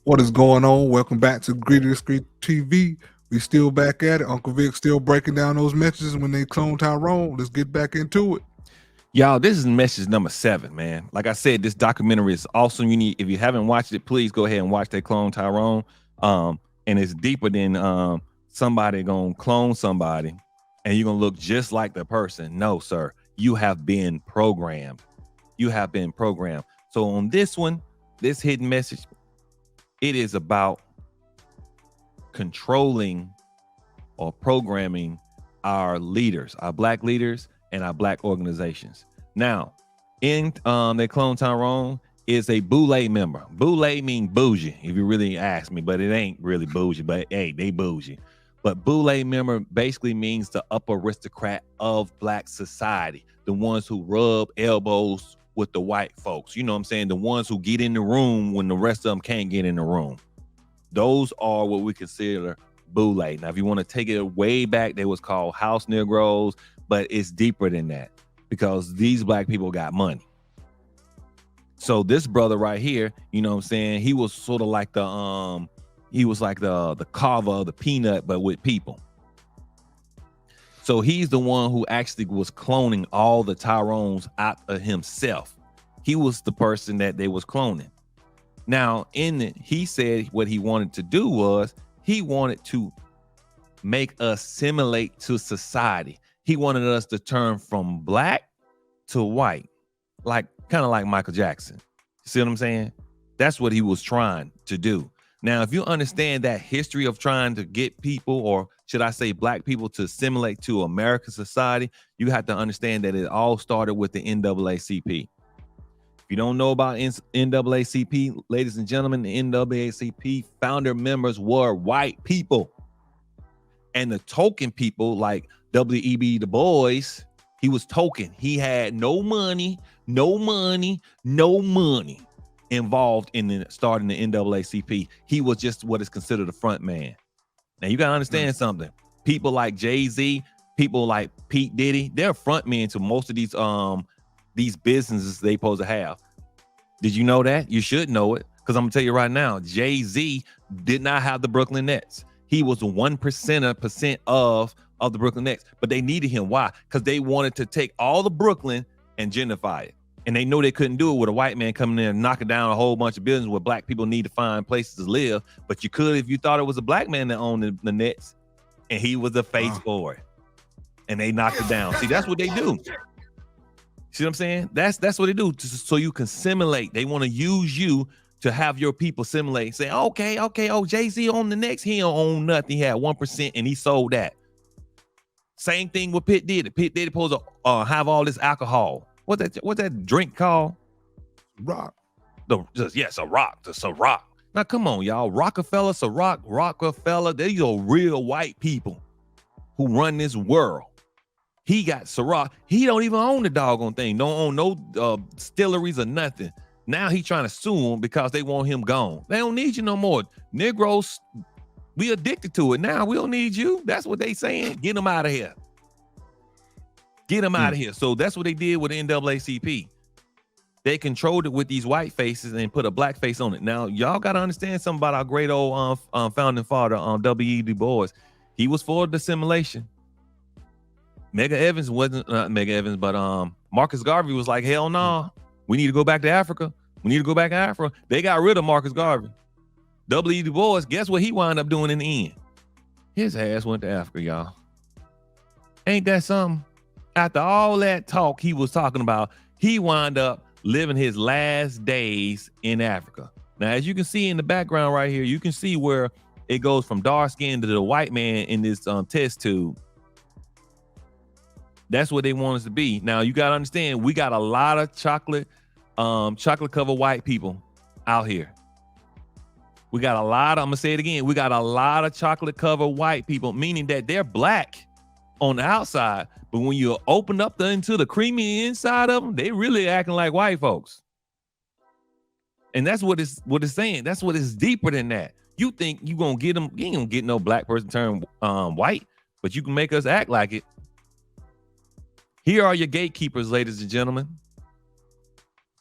What is going on? Welcome back to Greedy Discreet TV. We still back at it. Uncle Vic still breaking down those messages when they clone Tyrone. Let's get back into it. Y'all, this is message number 7, man. Like I said, this documentary is awesome. If you haven't watched it, please go ahead and watch that clone Tyrone. And it's deeper than somebody gonna clone somebody and you're gonna look just like the person. No, sir. You have been programmed. You have been programmed. So on this one, this hidden message, it is about controlling or programming our leaders, our black leaders, and our black organizations. Now, in they clone Tyrone is a Boule member. Boule mean bougie, if you really ask me, but it ain't really bougie, but hey, they bougie. But Boule member basically means the upper aristocrat of black society, the ones who rub elbows with the white folks. You know what I'm saying? The ones who get in the room when the rest of them can't get in the room. Those are what we consider Boule. Now, if you want to take it way back, they was called house Negroes, but it's deeper than that because these black people got money. So this brother right here, you know what I'm saying? He was sort of like the carver of the peanut, but with people. So he's the one who actually was cloning all the Tyrones out of himself. He was the person that they was cloning. Now, he said what he wanted to do was he wanted to make us assimilate to society. He wanted us to turn from black to white, kind of like Michael Jackson. See what I'm saying? That's what he was trying to do. Now, if you understand that history of trying to get people, or should I say black people, to assimilate to American society, you have to understand that it all started with the NAACP. If you don't know about NAACP, ladies and gentlemen, the NAACP founder members were white people. And the token people like W.E.B. Du Bois, he was token. He had no money involved in starting the NAACP. He was just what is considered a front man. Now you gotta understand something. People like Jay-Z, people like Pete Diddy, they're front men to most of these businesses they supposed to have. Did you know that? You should know it, because I'm gonna tell you right now, Jay-Z did not have the Brooklyn Nets. He was 1% of the Brooklyn Nets, but they needed him. Why? Because they wanted to take all the Brooklyn and gentrify it. And they know they couldn't do it with a white man coming in and knocking down a whole bunch of buildings where black people need to find places to live. But you could if you thought it was a black man that owned the Nets and he was the face for it. And they knocked it down. See, that's what they do. See what I'm saying? That's what they do. So you can simulate. They want to use you to have your people simulate. Say, okay, oh, Jay-Z on the Knicks, he don't own nothing. He had 1% and he sold that. Same thing with Pit Diddy. Pit Diddy supposed to have all this alcohol. What's that drink called? Rock. Yes, a rock. It's a rock. Now, come on, y'all. Rockefeller, Rockefeller, these are real white people who run this world. He got Ciroc. He don't even own the doggone thing. Don't own no distilleries or nothing. Now he trying to sue them because they want him gone. They don't need you no more. Negroes, we addicted to it now. We don't need you. That's what they saying. Get them out of here. Get them out of here. So that's what they did with the NAACP. They controlled it with these white faces and put a black face on it. Now, y'all got to understand something about our great old founding father, W.E. Du Bois. He was for the assimilation. Medgar Evers wasn't, not Medgar Evers, but Marcus Garvey was like, hell no, we need to go back to Africa. They got rid of Marcus Garvey. W.E. Du Bois, guess what he wound up doing in the end? His ass went to Africa, y'all. Ain't that something? After all that talk he was talking about, he wound up living his last days in Africa. Now, as you can see in the background right here, you can see where it goes from dark skin to the white man in this test tube. That's what they want us to be. Now, you got to understand, we got a lot of chocolate covered white people out here. We got a lot of, I'm going to say it again, we got a lot of chocolate covered white people, meaning that they're black on the outside, but when you open up into the creamy inside of them, they really acting like white folks. And that's what it's saying. That's what is deeper than that. You think you gonna get them, you ain't gonna get no black person turn white, but you can make us act like it. Here are your gatekeepers, ladies and gentlemen.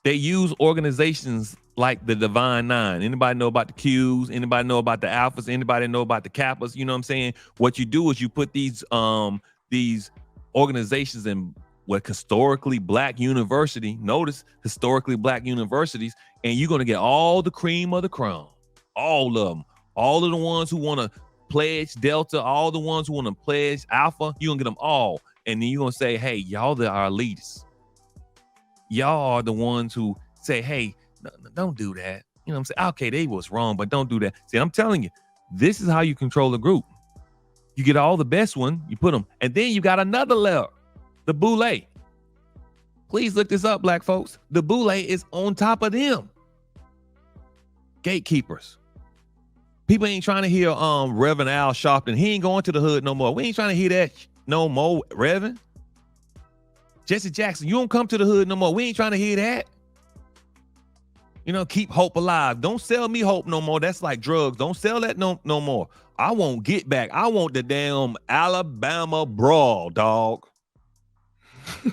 They use organizations like the Divine Nine. Anybody know about the Qs? Anybody know about the Alphas? Anybody know about the Kappas? You know what I'm saying? What you do is you put these organizations in what historically black university, notice historically black universities, and you're going to get all the cream of the crop, all of them, all of the ones who want to pledge Delta, all the ones who want to pledge Alpha, you're going to get them all. And then you're going to say, hey, y'all are our leaders. Y'all are the ones who say, hey, don't do that. You know what I'm saying? Okay, they was wrong, but don't do that. See, I'm telling you, this is how you control a group. You get all the best one, you put them, and then you got another layer, the Boule. Please look this up, black folks. The Boule is on top of them. Gatekeepers. People ain't trying to hear Reverend Al Sharpton. He ain't going to the hood no more. We ain't trying to hear that no more, Reverend. Jesse Jackson, you don't come to the hood no more. We ain't trying to hear that. You know, keep hope alive. Don't sell me hope no more. That's like drugs. Don't sell that no more. I won't get back. I want the damn Alabama brawl, dog. You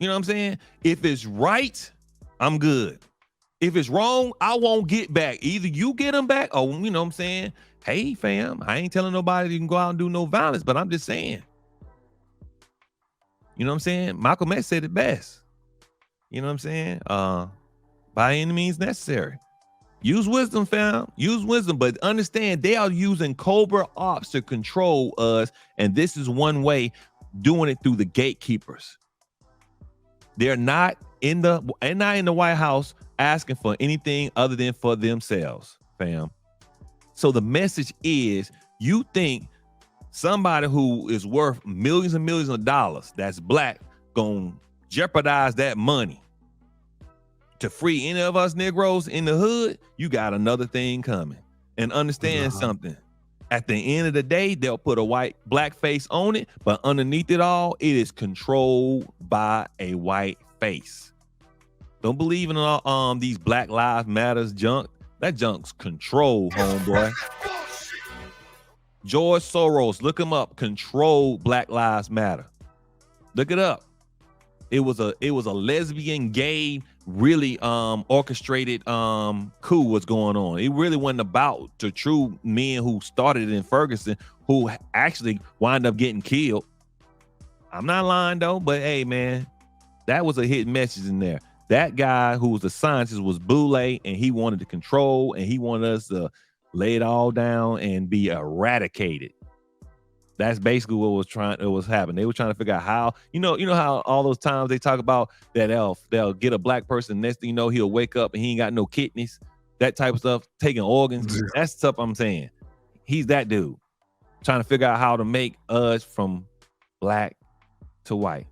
know what I'm saying? If it's right, I'm good. If it's wrong, I won't get back. Either you get them back or, you know what I'm saying? Hey, fam, I ain't telling nobody you can go out and do no violence, but I'm just saying. You know what I'm saying? Malcolm X said it best. You know what I'm saying? By any means necessary. Use wisdom, fam. Use wisdom, but understand they are using Cobra Ops to control us, and this is one way, doing it through the gatekeepers. They're not in the White House asking for anything other than for themselves, fam. So the message is, you think somebody who is worth millions and millions of dollars that's black gonna jeopardize that money to free any of us Negroes in the hood? You got another thing coming. And understand something. At the end of the day, they'll put a black face on it, but underneath it all, it is controlled by a white face. Don't believe in all these Black Lives Matters junk. That junk's control, homeboy. George Soros, look him up. Control Black Lives Matter. Look it up. It was a lesbian, gay, really orchestrated coup was going on. It really wasn't about the true men who started it in Ferguson, who actually wind up getting killed. I'm not lying though, but hey man, that was a hidden message in there. That guy who was a scientist was Boule, and he wanted to control, and he wanted us to lay it all down and be eradicated. That's basically what was happening. They were trying to figure out how, you know how all those times they talk about that they'll get a black person, next thing you know, he'll wake up and he ain't got no kidneys, that type of stuff, taking organs. That's stuff I'm saying. He's that dude trying to figure out how to make us from black to white.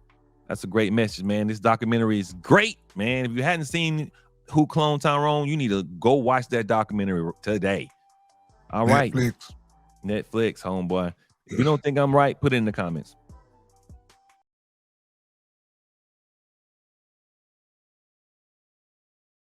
That's a great message, man. This documentary is great, man. If you hadn't seen Who Cloned Tyrone, you need to go watch that documentary today. All right. Netflix, homeboy. If you don't think I'm right, put it in the comments.